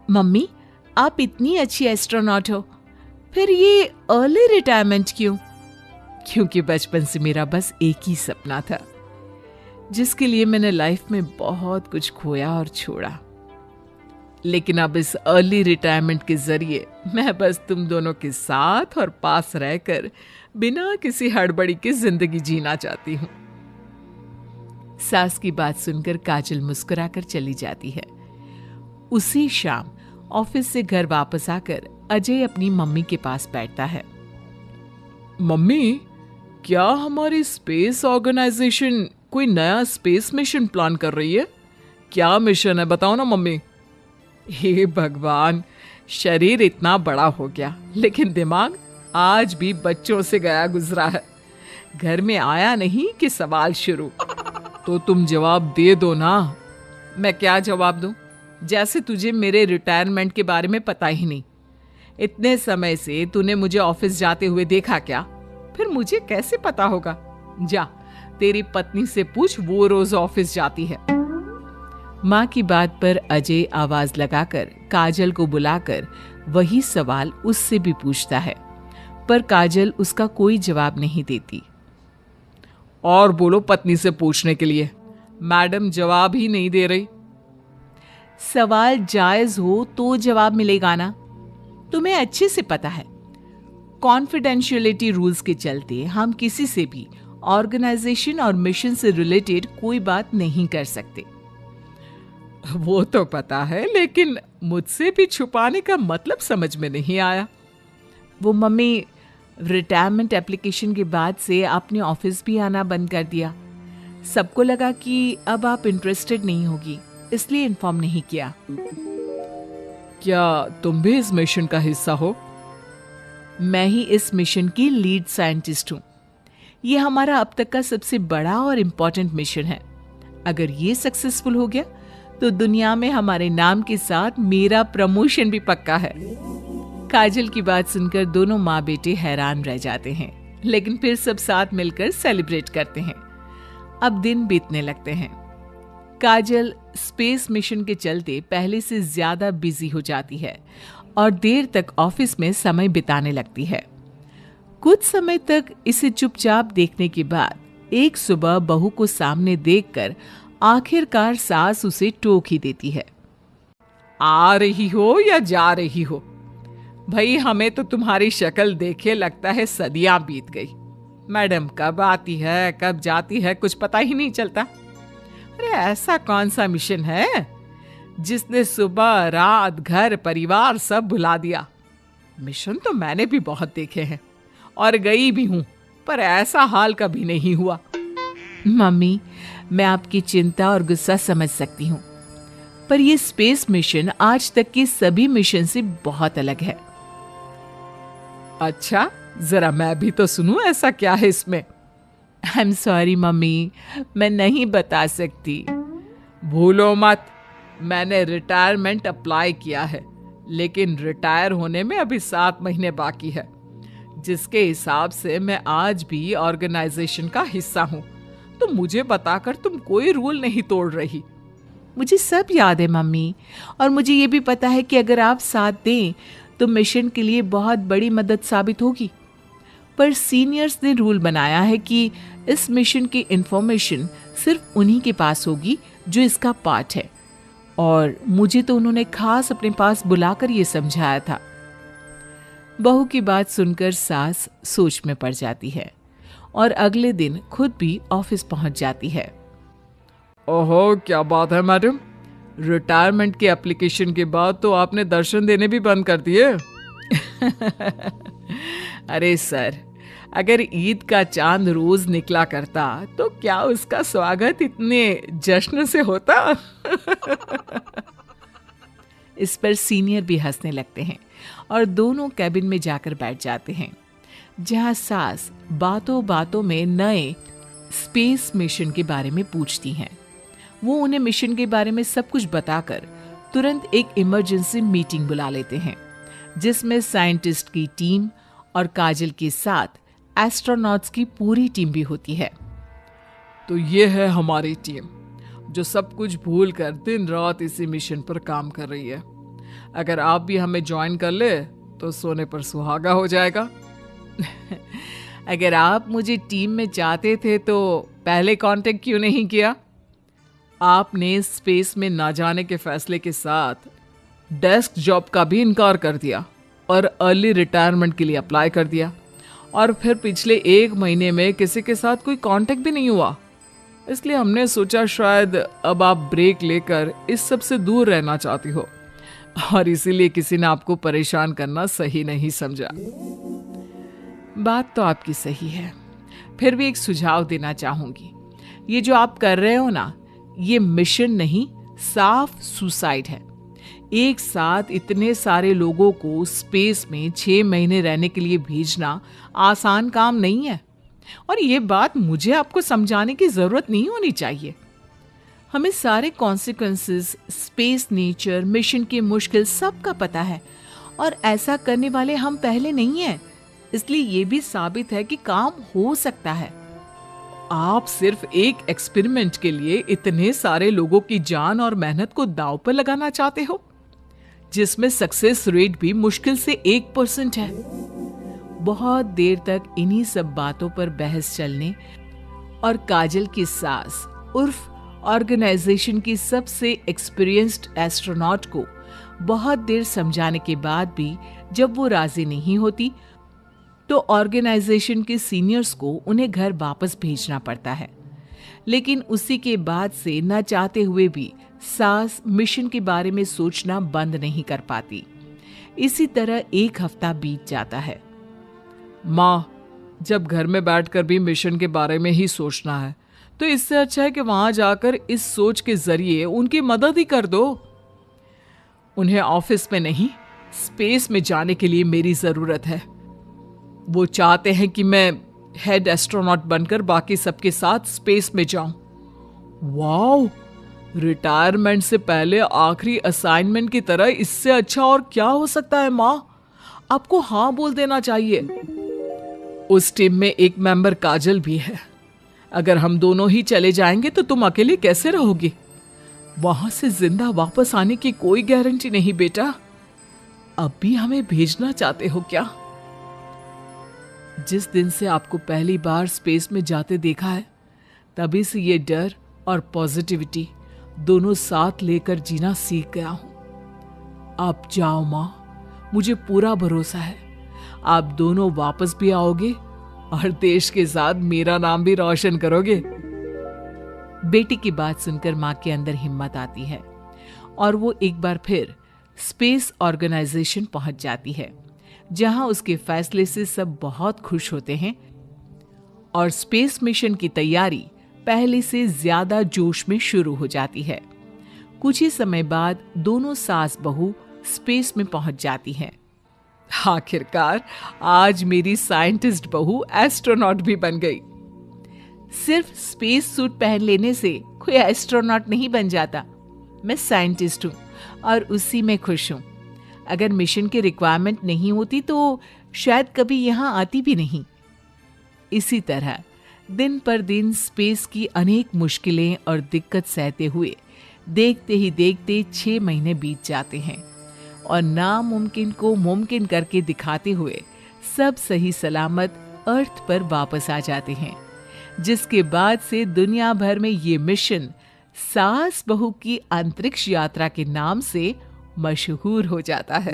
Mummy, आप इतनी अच्छी एस्ट्रोनॉट हो, फिर ये अर्ली रिटायरमेंट क्यों? क्योंकि बचपन से मेरा बस एक ही सपना था, जिसके लिए मैंने लाइफ में बहुत कुछ खोया और छोड़ा। लेकिन अब इस अर्ली रिटायरमेंट के जरिए मैं बस तुम दोनों के साथ और पास रहकर बिना किसी हड़बड़ी के जिंदगी जीना चाहती हूँ। सास की बात सुनकर काजल मुस्कुराकर चली जाती है। उसी शाम ऑफिस से घर वापस आकर अजय अपनी मम्मी के पास बैठता है। मम्मी, क्या हमारी स्पेस ऑर्गेनाइजेशन कोई नया स्पेस मिशन प्लान कर रही है? क्या मिशन है, बताओ ना मम्मी। हे भगवान, शरीर इतना बड़ा हो गया लेकिन दिमाग आज भी बच्चों से गया गुजरा है। घर में आया नहीं कि सवाल शुरू। तो तुम जवाब दे दो ना। मैं क्या जवाब दूं? जैसे तुझे मेरे रिटायरमेंट के बारे में पता ही नहीं। इतने समय से तूने मुझे ऑफिस जाते हुए देखा क्या? फिर मुझे कैसे पता होगा? जा, तेरी पत्नी से पूछ, वो रोज ऑफिस जाती है। माँ की बात पर अजय आवाज लगाकर काजल को बुलाकर वही सवाल उससे भी पूछता है, पर काजल उसका कोई जवाब नहीं देती। और बोलो पत्नी से पूछने के लिए, मैडम जवाब ही नहीं दे रही। सवाल जायज हो तो जवाब मिलेगा ना, तुम्हें अच्छे से पता है। कॉन्फिडेंशियलिटी रूल्स के चलते हम किसी से भी ऑर्गेनाइजेशन और मिशन से रिलेटेड कोई बात नहीं कर सकते। वो तो पता है, लेकिन मुझसे भी छुपाने का मतलब समझ में नहीं आया। वो मम्मी, रिटायरमेंट एप्लीकेशन के बाद से आपने ऑफिस भी आना बंद कर दिया। सबको लगा कि अब आप इंटरेस्टेड नहीं होगी, इसलिए इन्फॉर्म नहीं किया। क्या तुम भी इस मिशन का हिस्सा हो? मैं ही इस मिशन की लीड साइंटिस्ट हूँ। ये हमारा अब तक का सबसे बड़ा और इम्पोर्टेंट मिशन है। अगर ये सक्सेसफुल हो गया तो दुनिया में हमारे नाम के साथ मेरा प्रमोशन भी पक्का है। काजल की बात सुनकर दोनों माँ बेटे हैरान रह जाते हैं, लेकिन फिर सब साथ मिलकर सेलिब्रेट करते हैं। अब दिन बीतने लगते हैं। काजल स्पेस मिशन के चलते पहले से ज्यादा बिजी हो जाती है और देर तक ऑफिस में समय बिताने लगती है। कुछ समय तक इसे चुपचाप देखने के बाद एक सुबह बहू को सामने देखकर आखिरकार सास उसे टोक ही देती है। आ रही हो या जा रही हो? भाई, हमें तो तुम्हारी शक्ल देखे लगता है सदियां बीत गई। मैडम कब आती है कब जाती है कुछ पता ही नहीं चलता। अरे ऐसा कौन सा मिशन है जिसने सुबह रात घर परिवार सब भुला दिया? मिशन तो मैंने भी बहुत देखे हैं और गई भी हूं, पर ऐसा हाल कभी नहीं हुआ। मम्मी, मैं आपकी चिंता और गुस्सा समझ सकती हूँ, पर यह स्पेस मिशन आज तक के सभी मिशन से बहुत अलग है। अच्छा, जरा मैं भी तो सुनूं, ऐसा क्या है इसमें? आई एम सॉरी मम्मी, मैं नहीं बता सकती। भूलो मत, मैंने रिटायरमेंट अप्लाई किया है, लेकिन रिटायर होने में अभी 7 महीने बाकी है, जिसके हिसाब से मैं आज भी ऑर्गेनाइजेशन का हिस्सा हूं। तो मुझे बताकर तुम कोई रूल नहीं तोड़ रही। मुझे सब याद है मम्मी, और मुझे ये भी पता है कि अगर आप साथ दें तो मिशन के लिए बहुत बड़ी मदद साबित होगी। पर सीनियर्स ने रूल बनाया है कि इस मिशन की इंफॉर्मेशन सिर्फ उन्हीं के पास होगी जो इसका पार्ट है, और मुझे तो उन्होंने खास अपने पास बुलाकर ये समझाया था। बहू की बात सुनकर सास सोच में पड़ जाती है और अगले दिन खुद भी ऑफिस पहुंच जाती है। ओहो, क्या बात है मैडम, रिटायरमेंट के एप्लीकेशन के बाद तो आपने दर्शन देने भी बंद कर दिए। अरे सर, अगर ईद का चांद रोज निकला करता तो क्या उसका स्वागत इतने जश्न से होता? इस पर सीनियर भी हंसने लगते हैं और दोनों कैबिन में जाकर बैठ जाते हैं, जहां सास बातों बातों में नए स्पेस मिशन के बारे में पूछती हैं। वो उन्हें मिशन के बारे में सब कुछ बताकर तुरंत एक इमरजेंसी मीटिंग बुला लेते हैं, जिसमें साइंटिस्ट की टीम और काजल के साथ एस्ट्रोनॉट्स की पूरी टीम भी होती है। तो ये है हमारी टीम, जो सब कुछ भूल कर दिन रात इसी मिशन पर काम कर रही है। अगर आप भी हमें ज्वाइन कर ले तो सोने पर सुहागा हो जाएगा। अगर आप मुझे टीम में चाहते थे तो पहले कांटेक्ट क्यों नहीं किया? आपने स्पेस में ना जाने के फैसले के साथ डेस्क जॉब का भी इनकार कर दिया और अर्ली रिटायरमेंट के लिए अप्लाई कर दिया, और फिर पिछले 1 महीने में किसी के साथ कोई कांटेक्ट भी नहीं हुआ। इसलिए हमने सोचा शायद अब आप ब्रेक लेकर इस सब से दूर रहना चाहती हो, और इसीलिए किसी ने आपको परेशान करना सही नहीं समझा। बात तो आपकी सही है, फिर भी एक सुझाव देना चाहूंगी। ये जो आप कर रहे हो ना, ये मिशन नहीं, साफ सुसाइड है। एक साथ इतने सारे लोगों को स्पेस में 6 महीने रहने के लिए भेजना आसान काम नहीं है, और ये बात मुझे आपको समझाने की जरूरत नहीं होनी चाहिए। हमें सारे कॉन्सिक्वेंसेस, स्पेस नेचर, मिशन की मुश्किल सबका पता है, और ऐसा करने वाले हम पहले नहीं हैं। इसलिए ये भी साबित है कि काम हो सकता है। आप सिर्फ एक एक्सपेरिमेंट के लिए इतने सारे लोगों की जान और मेहनत को दांव पर लगाना चाहते हो, जिसमें सक्सेस रेट भी मुश्किल से 1% है। बहुत देर तक इन्हीं सब बातों पर बहस चलने और काजल की सास उर्फ ऑर्गेनाइजेशन की सबसे एक्सपीरियंस्ड एस्ट्रोनॉट को बहुत देर समझाने के बाद भी जब वो राजी नहीं होती, तो ऑर्गेनाइजेशन के सीनियर्स को उन्हें घर वापस भेजना पड़ता है। लेकिन उसी के बाद से न चाहते हुए भी सास मिशन के बारे में सोचना बंद नहीं कर पाती। इसी तरह 1 हफ्ता बीत जाता है। माँ, जब घर में बैठकर भी मिशन के बारे में ही सोचना है, तो इससे अच्छा है कि वहां जाकर इस सोच के जरिए उनकी मदद ही कर दो। उन्हें ऑफिस में नहीं, स्पेस में जाने के लिए मेरी जरूरत है। वो चाहते हैं कि मैं हेड एस्ट्रोनॉट बनकर बाकी सबके साथ स्पेस में जाऊं। वाओ, रिटायरमेंट से पहले आखिरी असाइनमेंट की तरह इससे अच्छा और क्या हो सकता है माँ? आपको हाँ बोल देना चाहिए। उस टीम में एक मेंबर काजल भी है। अगर हम दोनों ही चले जाएंगे तो तुम अकेले कैसे रहोगी? वहां से जिंदा वापस आने की कोई गारंटी नहीं बेटा। अब भी हमें भेजना चाहते हो क्या? जिस दिन से आपको पहली बार स्पेस में जाते देखा है, तभी से ये डर और पॉजिटिविटी दोनों साथ लेकर जीना सीख गया हूं। आप जाओ माँ, मुझे पूरा भरोसा है आप दोनों वापस भी आओगे और देश के साथ मेरा नाम भी रोशन करोगे। बेटी की बात सुनकर माँ के अंदर हिम्मत आती है और वो एक बार फिर स्पेस ऑर्गेनाइजेशन पहुंच जाती है, जहां उसके फैसले से सब बहुत खुश होते हैं और स्पेस मिशन की तैयारी पहले से ज्यादा जोश में शुरू हो जाती है। कुछ ही समय बाद दोनों सास बहू स्पेस में पहुंच जाती हैं। आखिरकार आज मेरी साइंटिस्ट बहू एस्ट्रोनॉट भी बन गई। सिर्फ स्पेस सूट पहन लेने से कोई एस्ट्रोनॉट नहीं बन जाता। मैं साइंटिस्ट हूं और उसी में खुश हूं। अगर मिशन की रिक्वायरमेंट नहीं होती तो शायद कभी यहां आती भी नहीं। इसी तरह दिन पर दिन स्पेस की अनेक मुश्किलें और दिक्कत सहते हुए देखते ही देखते 6 महीने बीत जाते हैं और नामुमकिन को मुमकिन करके दिखाते हुए सब सही सलामत अर्थ पर वापस आ जाते हैं, जिसके बाद से दुनिया भर में ये मिशन सास बहू की अंतरिक्ष यात्रा के नाम से मशहूर हो जाता है।